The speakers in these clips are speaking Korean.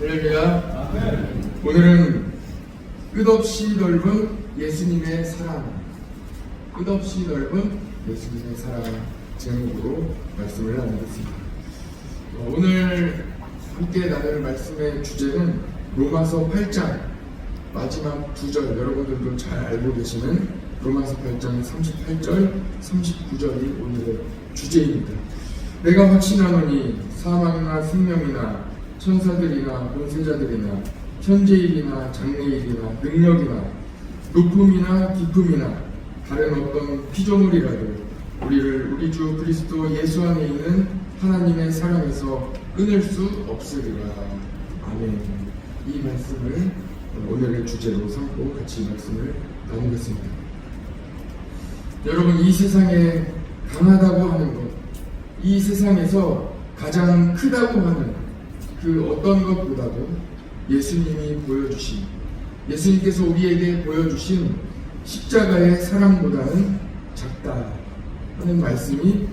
할렐루야. 오늘은 끝없이 넓은 예수님의 사랑, 끝없이 넓은 예수님의 사랑 제목으로 말씀을 나누겠습니다. 오늘 함께 나눌 말씀의 주제는 로마서 8장 마지막 2절, 여러분들도 잘 알고 계시는 로마서 8장 38절, 39절이 오늘의 주제입니다. 내가 확신하노니 사망이나 생명이나 천사들이나 권세자들이나 현재일이나 장래일이나 능력이나 높음이나 깊음이나 다른 어떤 피조물이라도 우리를 우리 주 그리스도 예수 안에 있는 하나님의 사랑에서 끊을 수 없으리라. 아멘. 이 말씀을 오늘의 주제로 삼고 같이 말씀을 나누겠습니다. 여러분, 이 세상에 강하다고 하는 것, 이 세상에서 가장 크다고 하는 그 어떤 것보다도 예수님이 보여주신, 예수님께서 우리에게 보여주신 십자가의 사랑보다는 작다 하는 말씀이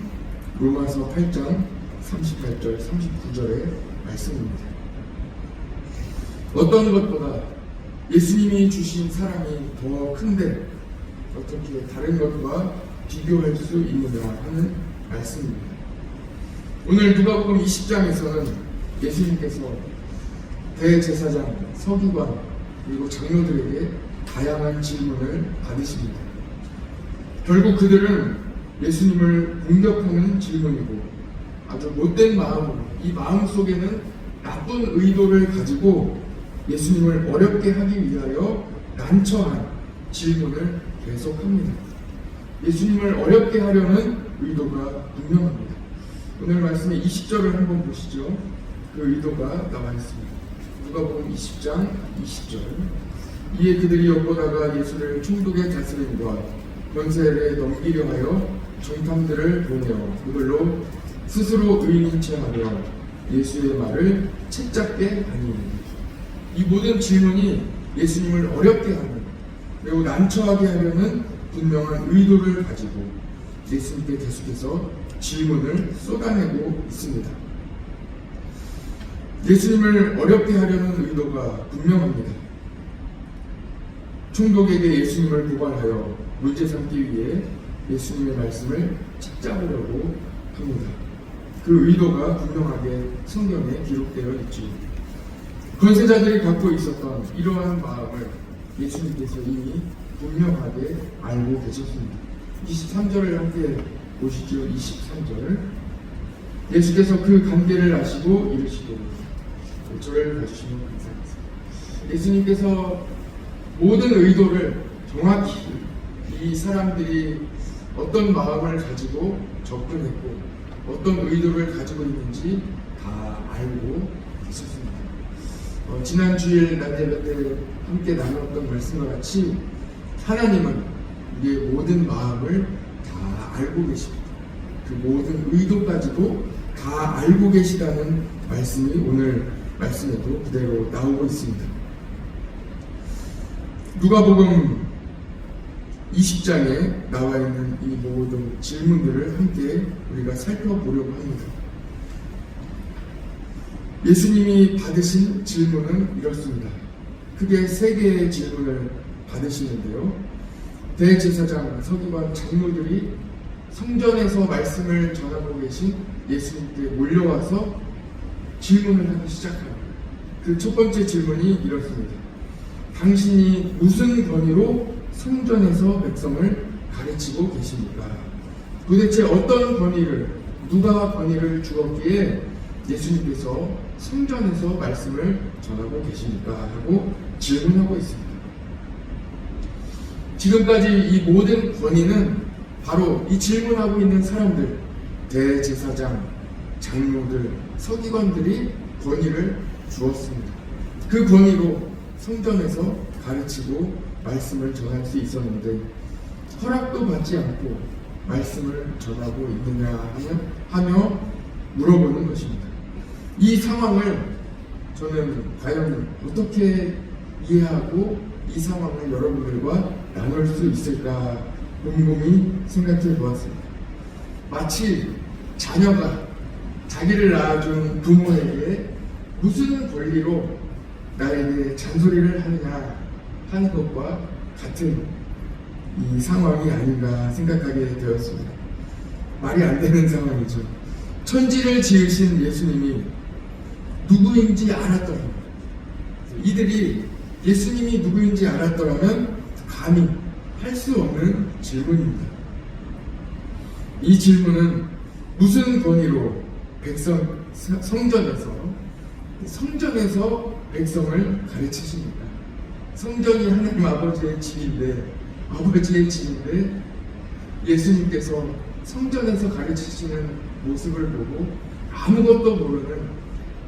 로마서 8장 38절, 39절의 말씀입니다. 어떤 것보다 예수님이 주신 사랑이 더 큰데 어떻게 다른 것과 비교할 수 있느냐 하는 말씀입니다. 오늘 누가복음 20장에서는 예수님께서 대제사장, 서기관, 그리고 장로들에게 다양한 질문을 받으십니다. 결국 그들은 예수님을 공격하는 질문이고 아주 못된 마음으로, 이 마음 속에는 나쁜 의도를 가지고 예수님을 어렵게 하기 위하여 난처한 질문을 계속합니다. 예수님을 어렵게 하려는 의도가 분명합니다. 오늘 말씀의 20절을 한번 보시죠. 그 의도가 나와 있습니다. 누가복음 20장 20절. 이에 그들이 엿보다가 예수를 총독의 다스림과 권세에 넘기려 하여 정탐들을 보내어 그들로 스스로 의인인 체 하며 예수의 말을 채잡게 하니. 이 모든 질문이 예수님을 어렵게 하는, 매우 난처하게 하려는 분명한 의도를 가지고 예수님께 계속해서 질문을 쏟아내고 있습니다. 예수님을 어렵게 하려는 의도가 분명합니다. 총독에게 예수님을 고발하여 문제 삼기 위해 예수님의 말씀을 찾아보려고 합니다. 그 의도가 분명하게 성경에 기록되어 있죠. 권세자들이 갖고 있었던 이러한 마음을 예수님께서 이미 분명하게 알고 계셨습니다. 23절을 함께 보시죠. 23절. 예수께서 그 관계를 아시고 이르시되, 저를 봐주시면 감사하겠습니다. 예수님께서 모든 의도를 정확히 이 사람들이 어떤 마음을 가지고 접근했고 어떤 의도를 가지고 있는지 다 알고 계셨습니다. 지난 주일 낮예배 때 함께 나눴던 말씀과 같이 하나님은 우리의 모든 마음을 다 알고 계십니다. 그 모든 의도까지도 다 알고 계시다는 말씀이 오늘 말씀에도 그대로 나오고 있습니다. 누가복음 20장에 나와 있는 이 모든 질문들을 함께 우리가 살펴보려고 합니다. 예수님이 받으신 질문은 이렇습니다. 크게 3개의 질문을 받으시는데요. 대제사장, 서기관, 장로들이 성전에서 말씀을 전하고 계신 예수님께 몰려와서 질문을 하기 시작합니다. 그 첫 번째 질문이 이렇습니다. 당신이 무슨 권위로 성전에서 백성을 가르치고 계십니까? 도대체 어떤 권위를, 누가 권위를 주었기에 예수님께서 성전에서 말씀을 전하고 계십니까? 하고 질문하고 있습니다. 지금까지 이 모든 권위는 바로 이 질문하고 있는 사람들, 대제사장, 장로들, 서기관들이 권위를 주었습니다. 그 권위로 성전에서 가르치고 말씀을 전할 수 있었는데 허락도 받지 않고 말씀을 전하고 있느냐 하며 물어보는 것입니다. 이 상황을 저는 과연 어떻게 이해하고 이 상황을 여러분들과 나눌 수 있을까 곰곰이 생각해 보았습니다. 마치 자녀가 자기를 낳아준 부모에게 무슨 권리로 나에게 잔소리를 하느냐 하는 것과 같은 이 상황이 아닌가 생각하게 되었습니다. 말이 안 되는 상황이죠. 천지를 지으신 예수님이 누구인지 알았더라면, 이들이 예수님이 누구인지 알았더라면 감히 할 수 없는 질문입니다. 이 질문은 무슨 권위로 성전에서 백성을 가르치십니까? 성전이 하나님 아버지의 집인데 예수님께서 성전에서 가르치시는 모습을 보고 아무것도 모르는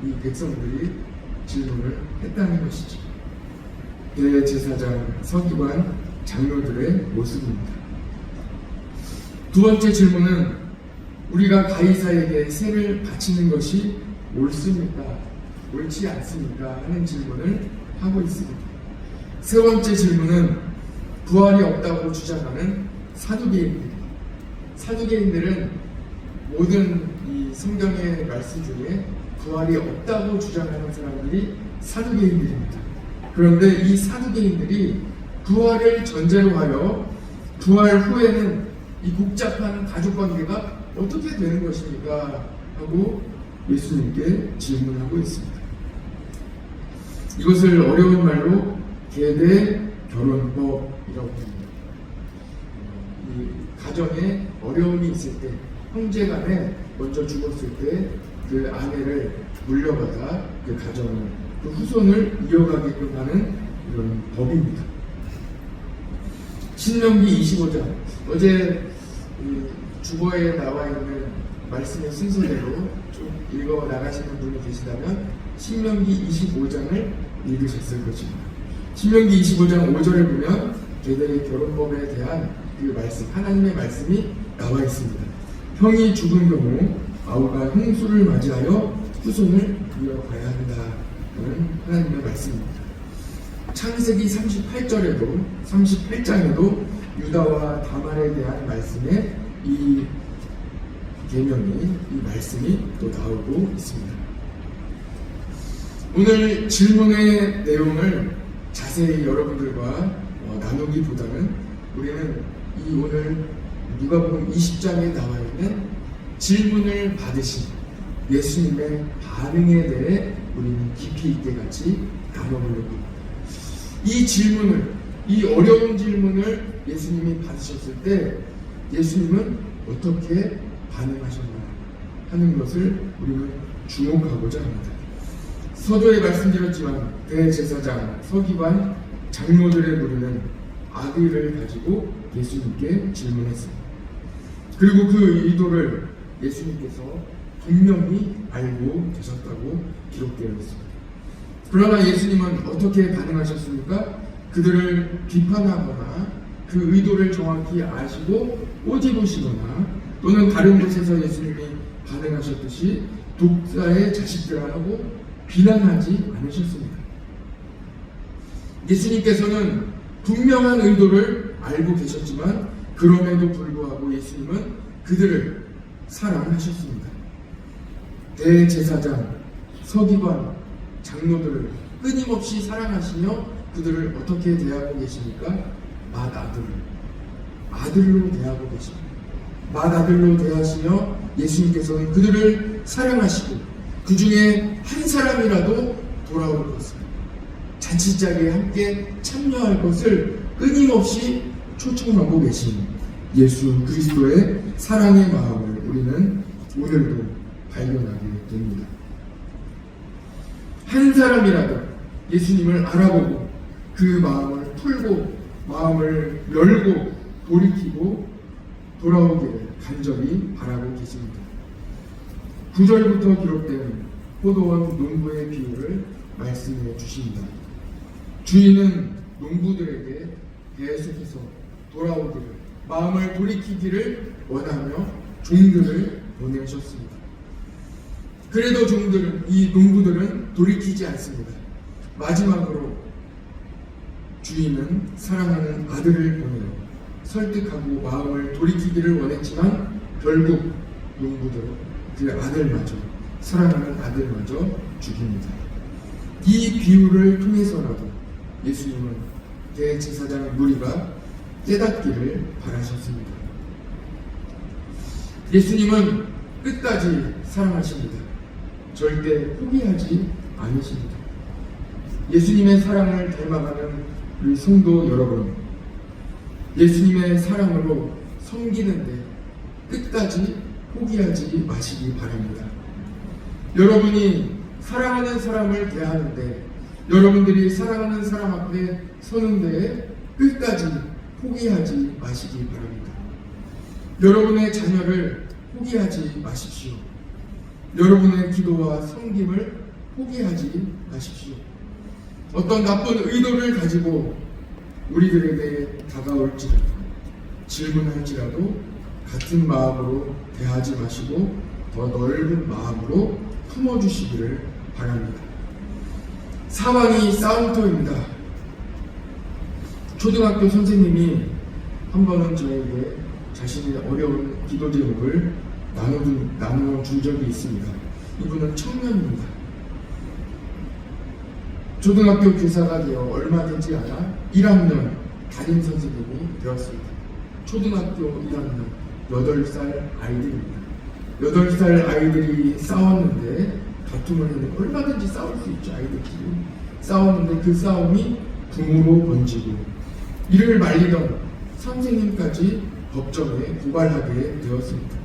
이 백성들이 질문을 했다는 것이죠. 대제사장, 서기관, 장로들의 모습입니다. 두 번째 질문은 우리가 가이사에게 세를 바치는 것이 옳습니까? 옳지 않습니까? 하는 질문을 하고 있습니다. 세 번째 질문은 부활이 없다고 주장하는 사두개인들은 모든 이 성경의 말씀 중에 부활이 없다고 주장하는 사람들이 사두개인들입니다. 그런데 이 사두개인들이 부활을 전제로 하여 부활 후에는 이 복잡한 가족관계가 어떻게 되는 것입니까? 하고 예수님께 질문하고 있습니다. 이것을 어려운 말로 계대 결혼법이라고 합니다. 이 가정에 어려움이 있을 때, 형제간에 먼저 죽었을 때 그 아내를 물려받아 그 가정을, 그 후손을 이어가게끔 하는 이런 법입니다. 신명기 25장, 어제 주보에 나와 있는 말씀의 순서대로 좀 읽어 나가시는 분이 계시다면 신명기 25장을 읽으셨을 것입니다. 신명기 25장 5절에 보면 계대의 결혼법에 대한 그 말씀, 하나님의 말씀이 나와 있습니다. 형이 죽은 경우 아우가 형수를 맞이하여 후손을 이어가야 한다는 하나님의 말씀입니다. 창세기 38장에도 유다와 다말에 대한 말씀에 이 계명이, 이 말씀이 또 나오고 있습니다. 오늘 질문의 내용을 자세히 여러분들과 나누기보다는 우리는 이 오늘 누가복음 20장에 나와 있는 질문을 받으신 예수님의 반응에 대해 우리는 깊이 있게 같이 나눠보려고 합니다. 이 질문을, 이 어려운 질문을 예수님이 받으셨을 때 예수님은 어떻게 반응하셨나 하는 것을 우리는 주목하고자 합니다. 서두에 말씀드렸지만 대제사장, 서기관, 장로들의 무리는 아들을 가지고 예수님께 질문했습니다. 그리고 그 의도를 예수님께서 분명히 알고 계셨다고 기록되어 있습니다. 그러나 예수님은 어떻게 반응하셨습니까? 그들을 비판하거나 그 의도를 정확히 아시고 꼬집으시거나 또는 다른 곳에서 예수님이 반응하셨듯이 독자의 자식들하고 비난하지 않으셨습니다. 예수님께서는 분명한 의도를 알고 계셨지만 그럼에도 불구하고 예수님은 그들을 사랑하셨습니다. 대제사장, 서기관, 장로들을 끊임없이 사랑하시며 그들을 어떻게 대하고 계십니까? 아들로 대하고 계십니다. 맏아들로 대하시며 예수님께서는 그들을 사랑하시고 그 중에 한 사람이라도 돌아올 것을, 잔치자리에 함께 참여할 것을 끊임없이 초청하고 계신 예수 그리스도의 사랑의 마음을 우리는 오늘도 발견하게 됩니다. 한 사람이라도 예수님을 알아보고 그 마음을 풀고 마음을 열고 돌이키고 돌아오기를 간절히 바라고 계십니다. 9절부터 기록된 포도원 농부의 비유를 말씀해 주십니다. 주인은 농부들에게 계속해서 돌아오기를, 마음을 돌이키기를 원하며 종들을 보내셨습니다. 그래도 이 농부들은 돌이키지 않습니다. 마지막으로 주인은 사랑하는 아들을 보내어 설득하고 마음을 돌이키기를 원했지만 결국 농부들은 그 아들마저 사랑하는 아들마저 죽입니다. 이 비유를 통해서라도 예수님은 대제사장 무리가 깨닫기를 바라셨습니다. 예수님은 끝까지 사랑하십니다. 절대 포기하지 않으십니다. 예수님의 사랑을 닮아가는 우리 성도 여러분, 예수님의 사랑으로 섬기는데 끝까지 포기하지 마시기 바랍니다. 여러분이 사랑하는 사람을 대하는데, 여러분들이 사랑하는 사람 앞에 서는데 끝까지 포기하지 마시기 바랍니다. 여러분의 자녀를 포기하지 마십시오. 여러분의 기도와 섬김을 포기하지 마십시오. 어떤 나쁜 의도를 가지고 우리들에게 다가올지라도, 질문할지라도 같은 마음으로 대하지 마시고 더 넓은 마음으로 품어주시기를 바랍니다. 상황이 싸움터입니다. 초등학교 선생님이 한 번은 저에게 자신의 어려운 기도 제목을 나눠준 적이 있습니다. 이분은 청년입니다. 초등학교 교사가 되어 얼마 되지 않아 1학년 담임 선생님이 되었습니다. 초등학교 1학년 8살 아이들입니다. 8살 아이들이 싸웠는데, 다툼을 했는데, 얼마든지 싸울 수 있죠. 아이들끼리 싸웠는데 그 싸움이 부모로 번지고 이를 말리던 선생님까지 법정에 고발하게 되었습니다.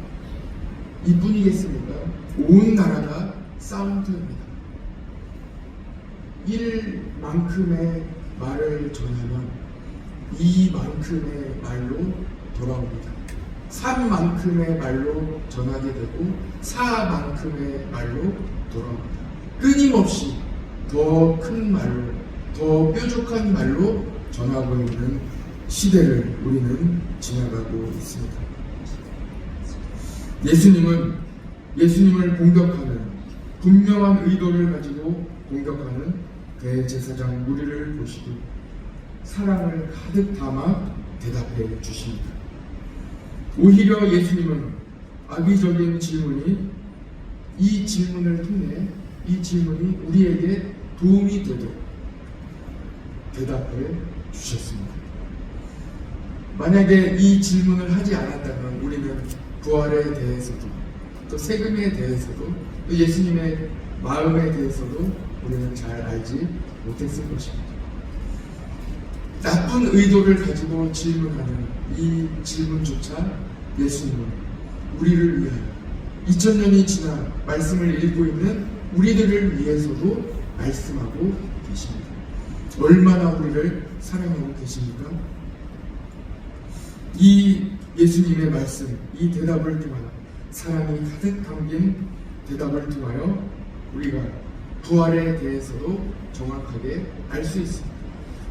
이뿐이겠습니까? 온 나라가 싸움터입니다. 1만큼의 말을 전하면 2만큼의 말로 돌아옵니다. 3만큼의 말로 전하게 되고 4만큼의 말로 돌아옵니다. 끊임없이 더 큰 말로, 더 뾰족한 말로 전하고 있는 시대를 우리는 지나가고 있습니다. 예수님을 공격하는, 분명한 의도를 가지고 공격하는 대제사장 무리를 보시고 사랑을 가득 담아 대답해 주십니다. 오히려 예수님은 악의적인 질문이, 이 질문을 통해 이 질문이 우리에게 도움이 되도록 대답해 주셨습니다. 만약에 이 질문을 하지 않았다면 우리는 부활에 대해서도, 또 세금에 대해서도, 또 예수님의 마음에 대해서도 우리는 잘 알지 못했을 것입니다. 나쁜 의도를 가지고 질문하는 이 질문조차 예수님은 우리를 위하여 2000년이 지나 말씀을 읽고 있는 우리들을 위해서도 말씀하고 계십니다. 얼마나 우리를 사랑하고 계십니까? 이 예수님의 말씀, 이 대답을 통하여, 사랑이 가득 담긴 대답을 통하여 우리가 부활에 대해서도 정확하게 알 수 있습니다.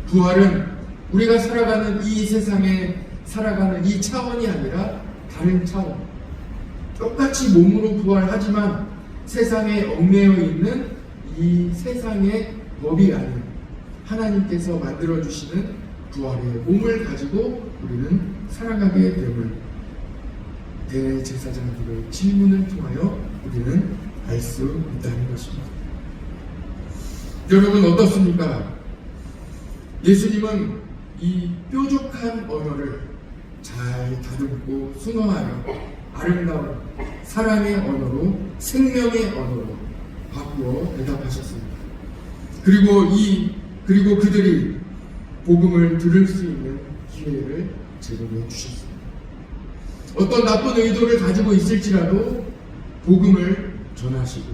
부활은 우리가 살아가는 이 세상에 살아가는 이 차원이 아니라 다른 차원, 똑같이 몸으로 부활하지만 세상에 얽매여 있는 이 세상의 법이 아닌 하나님께서 만들어주시는 부활의 몸을 가지고 우리는 살아가게 됨을 대제사장들의 질문을 통하여 우리는 알 수 있다는 것입니다. 여러분 어떻습니까? 예수님은 이 뾰족한 언어를 잘 다듬고 순화하여 아름다운 사랑의 언어로, 생명의 언어로 바꾸어 대답하셨습니다. 그리고 그들이 복음을 들을 수 있는 기회를 제공해 주셨습니다. 어떤 나쁜 의도를 가지고 있을지라도 복음을 전하시고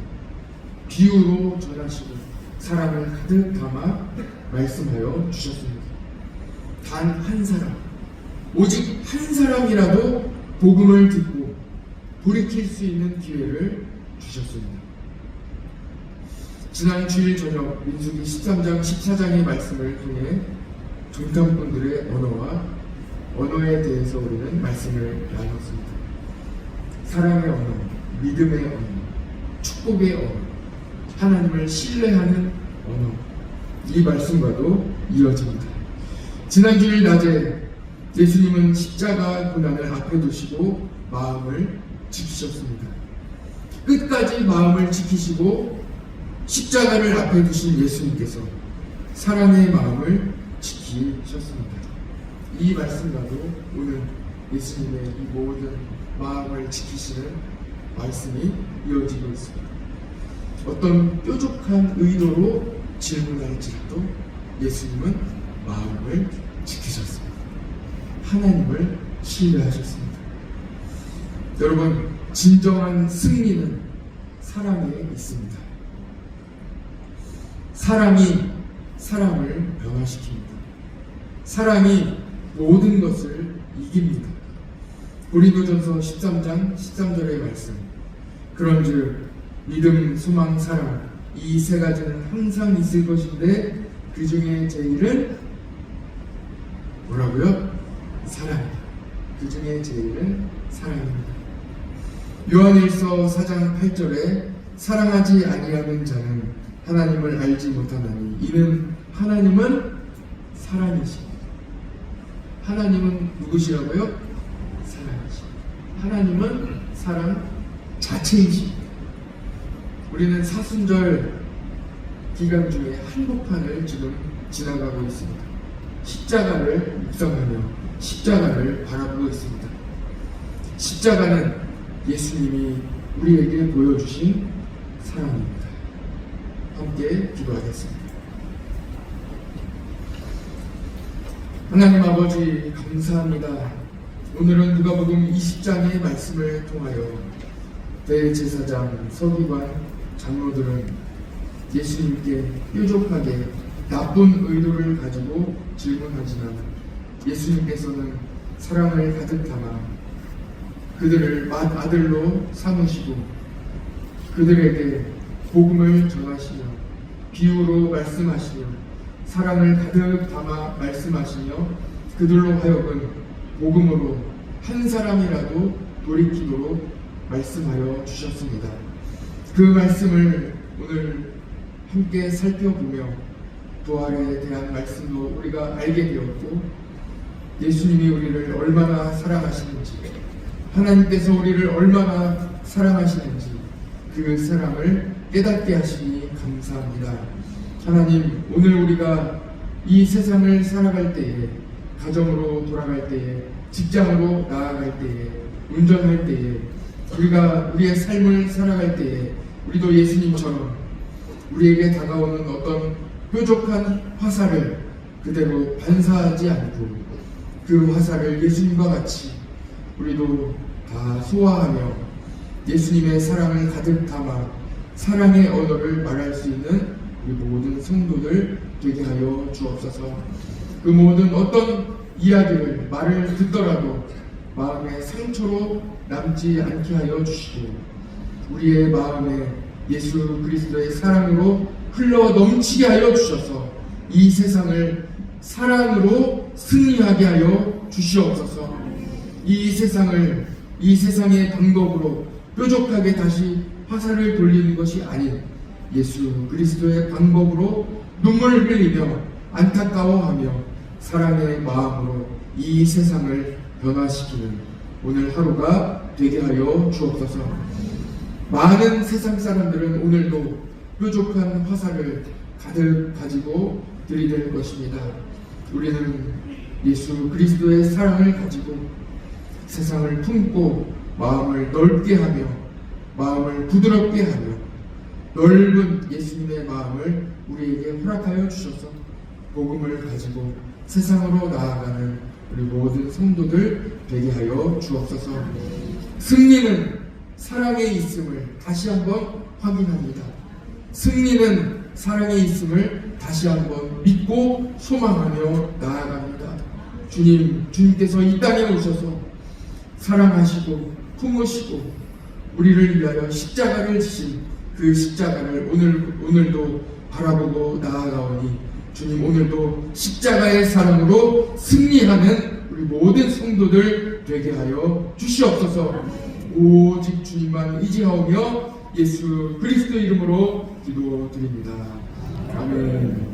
비유로 전하시고 사랑을 가득 담아 말씀하여 주셨습니다. 단 한 사람, 오직 한 사람이라도 복음을 듣고 돌이킬 수 있는 기회를 주셨습니다. 지난 주일 저녁 민수기 13장 14장의 말씀을 통해 종탐꾼들의 언어에 대해서 우리는 말씀을 나눴습니다. 사랑의 언어, 믿음의 언어, 축복의 언어, 하나님을 신뢰하는 언어, 이 말씀과도 이어집니다. 지난 주일 낮에 예수님은 십자가 고난을 앞에 두시고 마음을 지키셨습니다. 끝까지 마음을 지키시고 십자가를 앞에 두신 예수님께서 사랑의 마음을 지키셨습니다. 이 말씀과도 오늘 예수님의 이 모든 마음을 지키시는 말씀이 이어지고 있습니다. 어떤 뾰족한 의도로 질문할지라도 예수님은 마음을 지키셨습니다. 하나님을 신뢰하셨습니다. 여러분, 진정한 승리는 사랑에 있습니다. 사랑이 사랑을 변화시킵니다. 사랑이 모든 것을 이깁니다. 고린도전서 13장 13절의 말씀. 그런즉 믿음, 소망, 사랑 이 세 가지는 항상 있을 것인데 그 중에 제일은 뭐라고요? 사랑입니다. 그 중에 제일은 사랑입니다. 요한일서 4장 8절에 사랑하지 아니하는 자는 하나님을 알지 못하나니 이는 하나님은 사랑이십니다. 하나님은 누구시라고요? 사랑이십니다. 하나님은 사랑 자체이십니다. 우리는 사순절 기간 중에 한복판을 지금 지나가고 있습니다. 십자가를 묵상하며 십자가를 바라보고 있습니다. 십자가는 예수님이 우리에게 보여주신 사랑입니다. 함께 기도하겠습니다. 하나님 아버지 감사합니다. 오늘은 누가복음 20장의 말씀을 통하여 대제사장, 서기관, 장로들은 예수님께 뾰족하게 나쁜 의도를 가지고 질문하지만 예수님께서는 사랑을 가득 담아 그들을 맏아들로 삼으시고 그들에게 복음을 전하시며 비유로 말씀하시며 사랑을 가득 담아 말씀하시며 그들로 하여금 복음으로 한 사람이라도 돌이키도록 말씀하여 주셨습니다. 그 말씀을 오늘 함께 살펴보며 부활에 대한 말씀도 우리가 알게 되었고 예수님이 우리를 얼마나 사랑하시는지 하나님께서 우리를 얼마나 사랑하시는지 그 사랑을 깨닫게 하시니 감사합니다. 하나님, 오늘 우리가 이 세상을 살아갈 때에 가정으로 돌아갈 때에 직장으로 나아갈 때에 운전할 때에 우리가 우리의 삶을 살아갈 때에 우리도 예수님처럼 우리에게 다가오는 어떤 뾰족한 화살을 그대로 반사하지 않고 그 화살을 예수님과 같이 우리도 다 소화하며 예수님의 사랑을 가득 담아 사랑의 언어를 말할 수 있는 우리 모든 성도들 되게 하여 주옵소서. 그 모든 어떤 이야기를 말을 듣더라도 마음의 상처로 남지 않게 하여 주시고 우리의 마음에 예수 그리스도의 사랑으로 흘러 넘치게 하여 주셔서 이 세상을 사랑으로 승리하게 하여 주시옵소서. 이 세상의 방법으로 뾰족하게 다시 화살을 돌리는 것이 아닌 예수 그리스도의 방법으로 눈물 흘리며 안타까워하며 사랑의 마음으로 이 세상을 변화시키는 오늘 하루가 되게 하여 주옵소서. 많은 세상 사람들은 오늘도 뾰족한 화살을 가득 가지고 들이댈 것입니다. 우리는 예수 그리스도의 사랑을 가지고 세상을 품고 마음을 넓게 하며 마음을 부드럽게 하며 넓은 예수님의 마음을 우리에게 허락하여 주셔서 복음을 가지고 세상으로 나아가는 우리 모든 성도들 되게 하여 주옵소서. 승리는 사랑에 있음을 다시 한번 확인합니다. 승리는 사랑에 있음을 다시 한번 믿고 소망하며 나아갑니다. 주님께서 이 땅에 오셔서 사랑하시고 품으시고 우리를 위하여 십자가를 지신 그 십자가를 오늘도 바라보고 나아가오니 주님, 오늘도 십자가의 사랑으로 승리하는 우리 모든 성도들 되게 하여 주시옵소서. 오직 주님만 의지하오며 예수 그리스도 이름으로 기도드립니다. 아멘.